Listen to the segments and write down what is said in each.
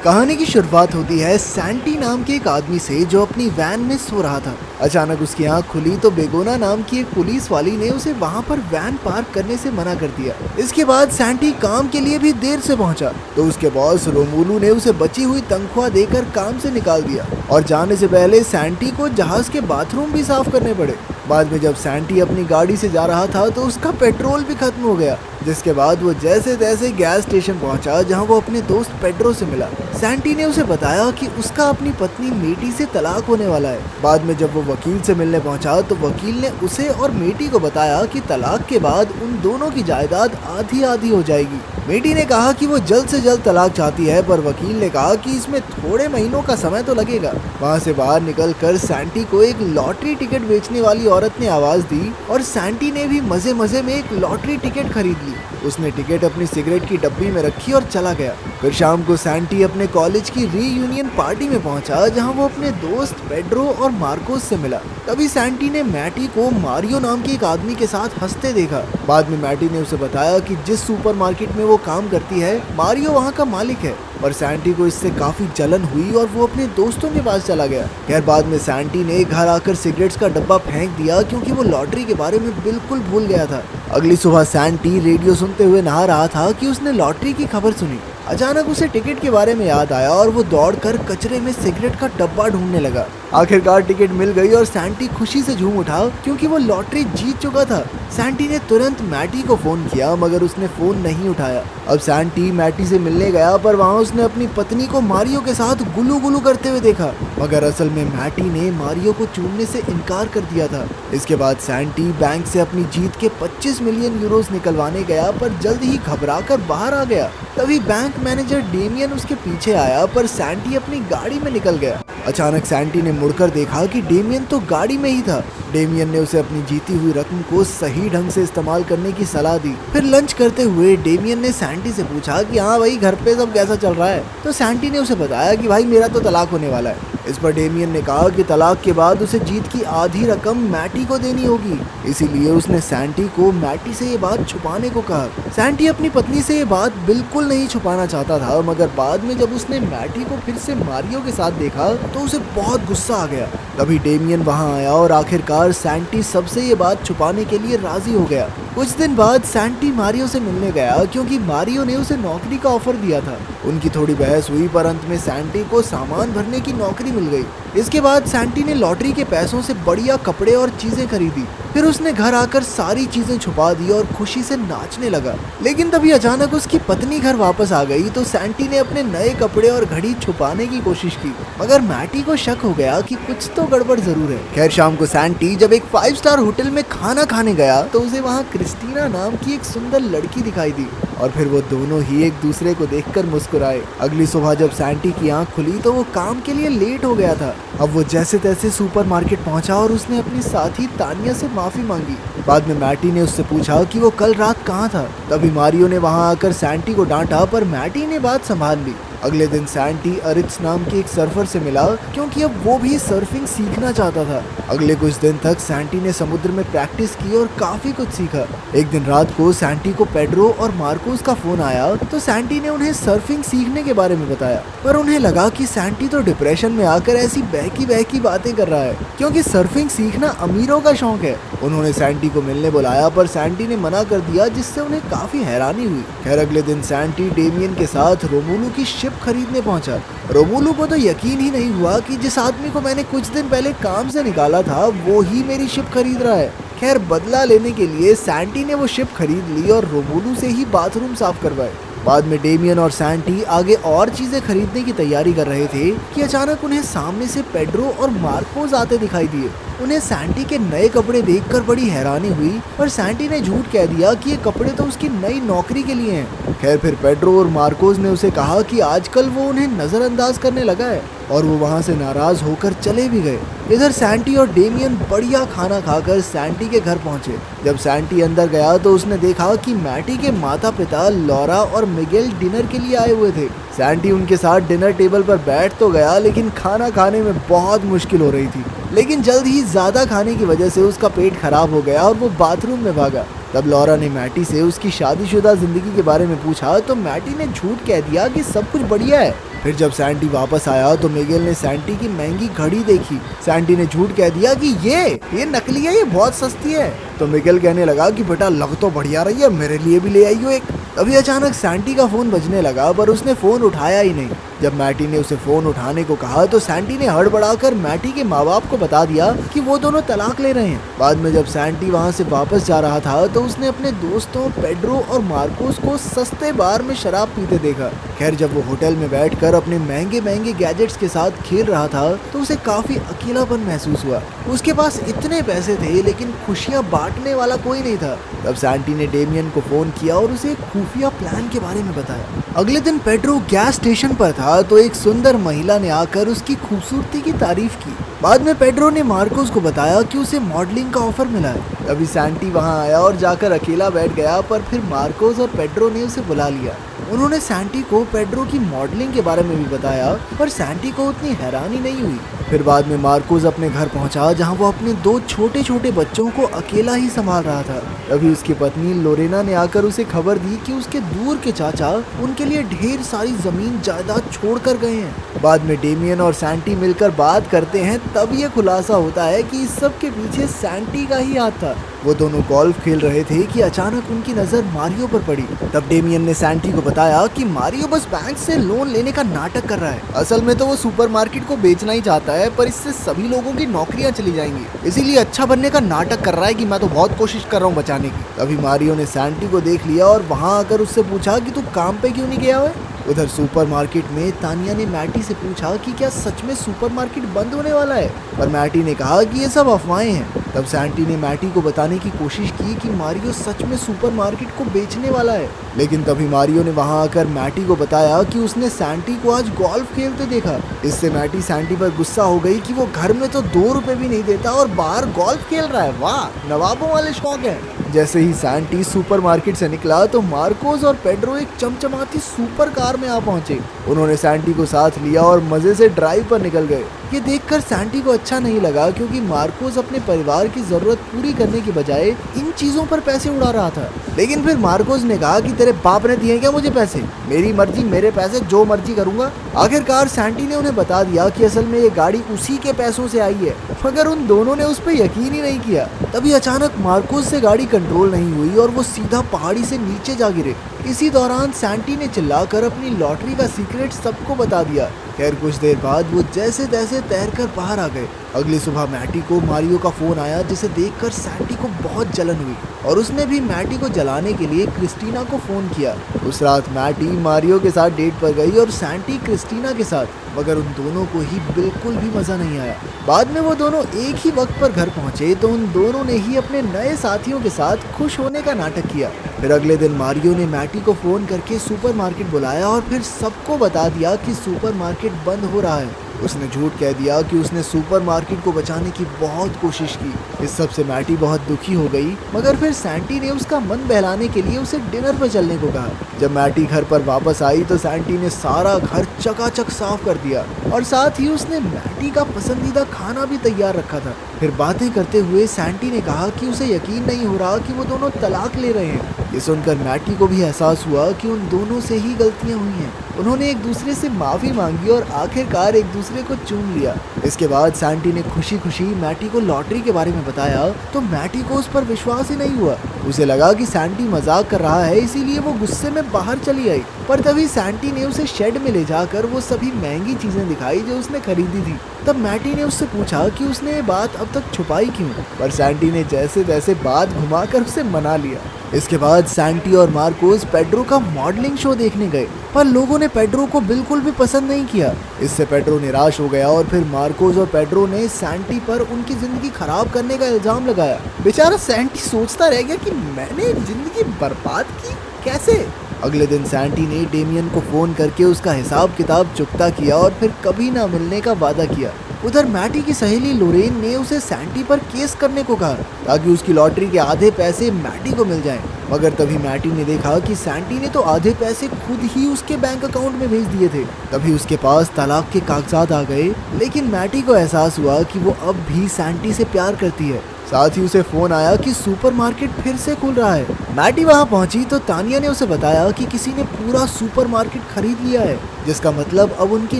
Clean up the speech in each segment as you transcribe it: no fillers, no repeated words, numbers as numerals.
कहानी की शुरुआत होती है सैंटी नाम के एक आदमी से जो अपनी वैन में सो रहा था। अचानक उसकी आंख खुली तो बेगोना नाम की एक पुलिस वाली ने उसे वहां पर वैन पार्क करने से मना कर दिया। इसके बाद सैंटी काम के लिए भी देर से पहुंचा तो उसके बॉस रोमुलू ने उसे बची हुई तनख्वाह देकर काम से निकाल दिया और जाने से पहले सैंटी को जहाज के बाथरूम भी साफ करने पड़े। बाद में जब सैंटी अपनी गाड़ी से जा रहा था तो उसका पेट्रोल भी खत्म हो गया, जिसके बाद वो जैसे तैसे गैस स्टेशन पहुंचा जहां वो अपने दोस्त पेड्रो से मिला। सैंटी ने उसे बताया कि उसका अपनी पत्नी मेटी से तलाक होने वाला है। बाद में जब वो वकील से मिलने पहुंचा तो वकील ने उसे और मेटी को बताया कि तलाक के बाद उन दोनों की जायदाद आधी आधी हो जाएगी। मेटी ने कहा कि वो जल्द से जल्द तलाक चाहती है, पर वकील ने कहा कि इसमें थोड़े महीनों का समय तो लगेगा। वहाँ से बाहर निकलकर सैंटी को एक लॉटरी टिकट बेचने वाली औरत ने आवाज दी और सैंटी ने भी मजे मजे में एक लॉटरी टिकट खरीद ली। उसने टिकट अपनी सिगरेट की डब्बी में रखी और चला गया। फिर शाम को सैंटी अपने कॉलेज की रीयूनियन पार्टी में पहुंचा जहां वो अपने दोस्त पेड्रो और मार्कोस से मिला। तभी सैंटी ने मैटी को मारियो नाम के एक आदमी के साथ हंसते देखा। बाद में मैटी ने उसे बताया कि जिस सुपरमार्केट में वो काम करती है मारियो वहां का मालिक है, और सैंटी को इससे काफी जलन हुई और वो अपने दोस्तों के पास चला गया। खैर बाद में सैंटी ने घर आकर सिगरेट्स का डब्बा फेंक दिया क्योंकि वो लॉटरी के बारे में बिल्कुल भूल गया था। अगली सुबह सैंटी रेडियो सुनते हुए नहा रहा था कि उसने लॉटरी की खबर सुनी। अचानक उसे टिकट के बारे में याद आया और वो दौड़कर कचरे में सिगरेट का डब्बा ढूंढने लगा। आखिरकार टिकट मिल गई और सैंटी खुशी से झूम उठा क्योंकि वो लॉटरी जीत चुका था। सैंटी ने तुरंत मैटी को फोन किया मगर उसने फोन नहीं उठाया। अब सैंटी मैटी से मिलने गया पर वहाँ उसने अपनी पत्नी को मारियो के साथ गुलू गुलू करते हुए देखा, मगर असल में मैटी ने मारियो को चूमने से इनकार कर दिया था। इसके बाद सैंटी बैंक से अपनी जीत के 25 मिलियन यूरोस निकलवाने गया पर जल्द ही घबराकर बाहर आ गया। तभी बैंक मैनेजर डेमियन उसके पीछे आया पर सैंटी अपनी गाड़ी में निकल गया। अचानक सैंटी ने मुड़कर देखा कि डेमियन तो गाड़ी में ही था। डेमियन ने उसे अपनी जीती हुई रकम को सही ढंग से इस्तेमाल करने की सलाह दी। फिर लंच करते हुए डेमियन ने सैंटी से पूछा कि हाँ भाई घर पे सब कैसा चल रहा है। तो सैंटी ने उसे बताया कि भाई मेरा तो तलाक होने वाला है। इस पर डेमियन ने कहा कि तलाक के बाद उसे जीत की आधी रकम मैटी को देनी होगी, इसीलिए उसने सैंटी को मैटी से ये बात छुपाने को कहा। सैंटी अपनी पत्नी से ये बात बिल्कुल नहीं छुपाना चाहता था, मगर बाद में जब उसने मैटी को फिर से मारियो के साथ देखा तो उसे बहुत गुस्सा आ गया। तभी डेमियन वहां आया और आखिरकार सैंटी सबसे ये बात छुपाने के लिए राजी हो गया। कुछ दिन बाद सैंटी मारियो से मिलने गया क्योंकि मारियो ने उसे नौकरी का ऑफर दिया था। उनकी थोड़ी बहस हुई पर अंत में सैंटी को सामान भरने की नौकरी मिल गई। इसके बाद सैंटी ने लॉटरी के पैसों से बढ़िया कपड़े और चीजें खरीदी। फिर उसने घर आकर सारी चीजें छुपा दी और खुशी से नाचने लगा। लेकिन तभी अचानक उसकी पत्नी घर वापस आ गई तो सैंटी ने अपने नए कपड़े और घड़ी छुपाने की कोशिश की, मगर मैटी को शक हो गया कि कुछ तो गड़बड़ जरूर है। खैर शाम को सैंटी जब एक 5 स्टार होटल में खाना खाने गया तो उसे वहाँ क्रिस्टीना नाम की एक सुंदर लड़की दिखाई दी और फिर वो दोनों ही एक दूसरे को देखकर मुस्कुराए। अगली सुबह जब सैंटी की आंख खुली तो वो काम के लिए लेट हो गया था। अब वो जैसे तैसे सुपरमार्केट पहुंचा और उसने अपनी साथी तानिया से माफी मांगी। बाद में मैटी ने उससे पूछा कि वो कल रात कहाँ था। तभी मारियो ने वहां आकर सैंटी को डांटा पर मैटी ने बात संभाल ली। अगले दिन सैंटी अरित्स नाम के एक सर्फर से मिला क्योंकि अब वो भी सर्फिंग सीखना चाहता था। अगले कुछ दिन तक सैंटी ने समुद्र में प्रैक्टिस की और काफी कुछ सीखा। एक दिन रात को सैंटी को पेड्रो और मार्कोस का फोन आया तो सैंटी ने उन्हें सर्फिंग सीखने के बारे में बताया, पर उन्हें लगा कि सैंटी तो डिप्रेशन में आकर ऐसी बहकी बातें कर रहा है क्योंकि सर्फिंग सीखना अमीरों का शौक है। उन्होंने सैंटी को मिलने बुलाया पर सैंटी ने मना कर दिया, जिससे उन्हें काफी हैरानी हुई। खैर अगले दिन सैंटी डेमियन के साथ रोमुलू की शिप खरीदने पहुंचा। रोमुलू को तो यकीन ही नहीं हुआ कि जिस आदमी को मैंने कुछ दिन पहले काम से निकाला था वो ही मेरी शिप खरीद रहा है। खैर बदला लेने के लिए सैंटी ने वो शिप खरीद ली और रोमुलू से ही बाथरूम साफ करवाए। बाद में डेमियन और सैंटी आगे और चीजें खरीदने की तैयारी कर रहे थे कि अचानक उन्हें सामने से पेड्रो और मार्कोस आते दिखाई दिए। उन्हें सैंटी के नए कपड़े देखकर बड़ी हैरानी हुई, पर सैंटी ने झूठ कह दिया कि ये कपड़े तो उसकी नई नौकरी के लिए हैं। खैर फिर पेड्रो और मार्कोस ने उसे कहा कि आजकल वो उन्हें नजरअंदाज करने लगा है और वो वहाँ से नाराज होकर चले भी गए। इधर सैंटी और डेमियन बढ़िया खाना खाकर सैंटी के घर पहुंचे। जब सैंटी अंदर गया तो उसने देखा कि मैटी के माता पिता लॉरा और मिगेल डिनर के लिए आए हुए थे। सैंटी उनके साथ डिनर टेबल पर बैठ तो गया लेकिन खाना खाने में बहुत मुश्किल हो रही थी। लेकिन जल्द ही ज्यादा खाने की वजह से उसका पेट खराब हो गया और वो बाथरूम में भागा। तब लॉरा ने मैटी से उसकी शादीशुदा जिंदगी के बारे में पूछा तो मैटी ने झूठ कह दिया कि सब कुछ बढ़िया है। फिर जब सैंटी वापस आया तो मिगेल ने सैंटी की महंगी घड़ी देखी। सैंटी ने झूठ कह दिया कि ये नकली है, ये बहुत सस्ती है। तो मिगेल कहने लगा कि बेटा लग तो बढ़िया रही है, मेरे लिए भी ले आई हो एक। तभी अचानक सैंटी का फोन बजने लगा पर उसने फोन उठाया ही नहीं। जब मैटी ने उसे फोन उठाने को कहा तो सैंटी ने हड़बड़ाकर मैटी के माँ बाप को बता दिया कि वो दोनों तलाक ले रहे हैं। बाद में जब सैंटी वहाँ से वापस जा रहा था तो उसने अपने दोस्तों पेड्रो और मार्कोस को सस्ते बार में शराब पीते देखा। खैर जब वो होटल में बैठकर अपने महंगे महंगे गैजेट्स के साथ खेल रहा था तो उसे काफी अकेलापन महसूस हुआ। उसके पास इतने पैसे थे लेकिन खुशियाँ बांटने वाला कोई नहीं था। तब सैंटी ने डेमियन को फोन किया और उसे एक खुफिया प्लान के बारे में बताया। अगले दिन पेड्रो गैस स्टेशन पर था तो एक सुंदर महिला ने आकर उसकी खूबसूरती की तारीफ की। बाद में पेड्रो ने मार्कोस को बताया कि उसे मॉडलिंग का ऑफर मिला है। तभी सैंटी वहां आया और जाकर अकेला बैठ गया पर फिर मार्कोस और पेड्रो ने उसे बुला लिया। उन्होंने सैंटी को पेड्रो की मॉडलिंग के बारे में भी बताया पर सैंटी को उतनी हैरानी नहीं हुई। फिर बाद में मार्कोस अपने घर पहुंचा जहां वो अपने 2 छोटे छोटे बच्चों को अकेला ही संभाल रहा था। तभी उसकी पत्नी लोरेना ने आकर उसे खबर दी कि उसके दूर के चाचा उनके लिए ढेर सारी जमीन जायदाद छोड़कर गए हैं। बाद में डेमियन और सैंटी मिलकर बात करते हैं तब ये खुलासा होता है कि इस सब के पीछे सैंटी का ही हाथ था। वो दोनों गोल्फ खेल रहे थे कि अचानक उनकी नजर मारियो पर पड़ी। तब डेमियन ने सैंटी को बताया कि मारियो बस बैंक से लोन लेने का नाटक कर रहा है। असल में तो वो सुपरमार्केट को बेचना ही चाहता है पर इससे सभी लोगों की नौकरियां चली जाएंगी, इसीलिए अच्छा बनने का नाटक कर रहा है कि मैं तो बहुत कोशिश कर रहा हूँ बचाने की। तभी मारियो ने सैंटी को देख लिया और वहाँ आकर उससे पूछा कि तू काम पे क्यों नहीं गया है। उधर सुपरमार्केट में तानिया ने मैटी से पूछा कि क्या सच में सुपरमार्केट बंद होने वाला है, पर मैटी ने कहा कि ये सब अफवाहें हैं। तब सैंटी ने मैटी को बताने की कोशिश की कि मारियो सच में सुपरमार्केट को बेचने वाला है, लेकिन तभी मारियो ने वहां आकर मैटी को बताया कि उसने सैंटी को आज गोल्फ खेलते देखा। इससे मैटी सैंटी पर गुस्सा हो गई कि वो घर में तो 2 रुपए भी नहीं देता और बाहर गोल्फ खेल रहा है, वाह नवाबों वाले शौक है। जैसे ही सैंटी सुपरमार्केट से निकला तो मार्कोस और पेड्रो एक चमचमाती सुपर कार में आ पहुंचे। उन्होंने सैंटी को साथ लिया और मजे से ड्राइव पर निकल गए। ये देखकर सैंटी को अच्छा नहीं लगा क्योंकि मार्कोस अपने परिवार की जरूरत पूरी करने की बजाय इन चीजों पर पैसे उड़ा रहा था। लेकिन फिर मार्कोस ने कहा कि तेरे बाप ने दिए क्या मुझे पैसे, मेरी मर्जी मेरे पैसे, जो मर्जी करूंगा। आखिरकार सैंटी ने उन्हें बता दिया कि असल में ये गाड़ी उसी के पैसों से आई है, मगर उन दोनों ने उस पर यकीन ही नहीं किया। तभी अचानक मार्कोस से गाड़ी कंट्रोल नहीं हुई और वो सीधा पहाड़ी से नीचे जा गिरे। इसी दौरान सैंटी ने चिल्लाकर अपनी लॉटरी का सीक्रेट सबको बता दिया। खैर कुछ देर बाद वो जैसे तैसे तैरकर बाहर आ गए। अगली सुबह मैटी को मारियो का फोन आया जिसे देखकर सैंटी को बहुत जलन हुई और उसने भी मैटी को जलाने के लिए क्रिस्टीना को फोन किया। उस रात मैटी मारियो के साथ डेट पर गई और सैंटी क्रिस्टीना के साथ, मगर उन दोनों को ही बिल्कुल भी मजा नहीं आया। बाद में वो दोनों एक ही वक्त पर घर पहुंचे तो उन दोनों ने ही अपने नए साथियों के साथ खुश होने का नाटक किया। फिर अगले दिन मारियो ने मैटी को फोन करके सुपरमार्केट बुलाया और फिर सबको बता दिया कि सुपरमार्केट बंद हो रहा है। उसने झूठ कह दिया कि उसने सुपरमार्केट को बचाने की बहुत कोशिश की। इस सब से मैटी बहुत दुखी हो गई, मगर फिर सैंटी ने उसका मन बहलाने के लिए उसे डिनर पर चलने को कहा। जब मैटी घर पर वापस आई तो सैंटी ने सारा घर चकाचक साफ कर दिया और साथ ही उसने मैटी का पसंदीदा खाना भी तैयार रखा था। फिर बातें करते हुए सैंटी ने कहा कि उसे यकीन नहीं हो रहा कि वो दोनों तलाक ले रहे हैं। ये सुनकर मैटी को भी एहसास हुआ कि उन दोनों से ही गलतियां हुई हैं। उन्होंने एक दूसरे से माफी मांगी और आखिरकार एक दूसरे को चूम लिया। इसके बाद सैंटी ने खुशी खुशी मैटी को लॉटरी के बारे में बताया तो मैटी को उस पर विश्वास ही नहीं हुआ। उसे लगा कि सैंटी मजाक कर रहा है, इसीलिए वो गुस्से में बाहर चली आई। पर तभी सैंटी ने उसे शेड में ले जाकर वो सभी महंगी चीजें दिखाई जो उसने खरीदी थी। तब मैटी ने उससे पूछा कि उसने ये बात अब तक छुपाई क्यों, पर सैंटी ने जैसे तैसे बात घुमाकर उसे मना लिया। इसके बाद सैंटी और मार्कोस पेड्रो का मॉडलिंग शो देखने गए, पर लोगों ने पेड्रो को बिल्कुल भी पसंद नहीं किया। इससे पेड्रो निराश हो गया और फिर मार्कोस और पेड्रो ने सैंटी पर उनकी जिंदगी खराब करने का इल्जाम लगाया। बेचारा सैंटी सोचता रह गया कि मैंने जिंदगी बर्बाद की कैसे। अगले दिन सैंटी ने डेमियन को फोन करके उसका हिसाब किताब चुकता किया और फिर कभी ना मिलने का वादा किया। उधर मैटी की सहेली लोरेन ने उसे सैंटी पर केस करने को कहा ताकि उसकी लॉटरी के आधे पैसे मैटी को मिल जाएं। मगर तभी मैटी ने देखा कि सैंटी ने तो आधे पैसे खुद ही उसके बैंक अकाउंट में भेज दिए थे। तभी उसके पास तलाक के कागजात आ गए, लेकिन मैटी को एहसास हुआ कि वो अब भी सैंटी से प्यार करती है। साथ ही उसे फोन आया कि सुपरमार्केट फिर से खुल रहा है। मैटी वहां पहुंची तो तानिया ने उसे बताया कि किसी ने पूरा सुपरमार्केट खरीद लिया है, जिसका मतलब अब उनकी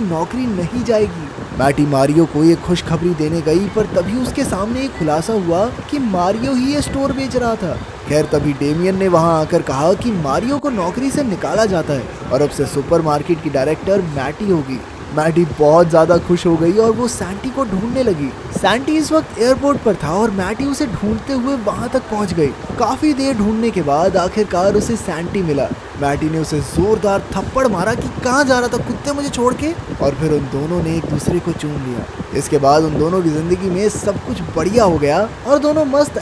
नौकरी नहीं जाएगी। मैटी मारियो को ये खुशखबरी देने गई, पर तभी उसके सामने एक खुलासा हुआ कि मारियो ही ये स्टोर बेच रहा था। खैर तभी डेमियन ने वहां आकर कहा कि मारियो को नौकरी से निकाला जाता है और अब से सुपरमार्केट की डायरेक्टर मैटी होगी। मैटी बहुत ज्यादा खुश हो गई और वो सैंटी को ढूंढने लगी। सैंटी इस वक्त एयरपोर्ट पर था और मैटी उसे ढूंढते हुए वहां तक पहुंच गई। काफी देर ढूंढने के बाद आखिरकार उसे सैंटी मिला। मैटी ने उसे जोरदार थप्पड़ मारा कि कहाँ जा रहा था कुत्ते मुझे छोड़ के, और फिर उन दोनों ने एक दूसरे को चूम लिया। इसके बाद उन दोनों की जिंदगी में सब कुछ बढ़िया हो गया और दोनों मस्त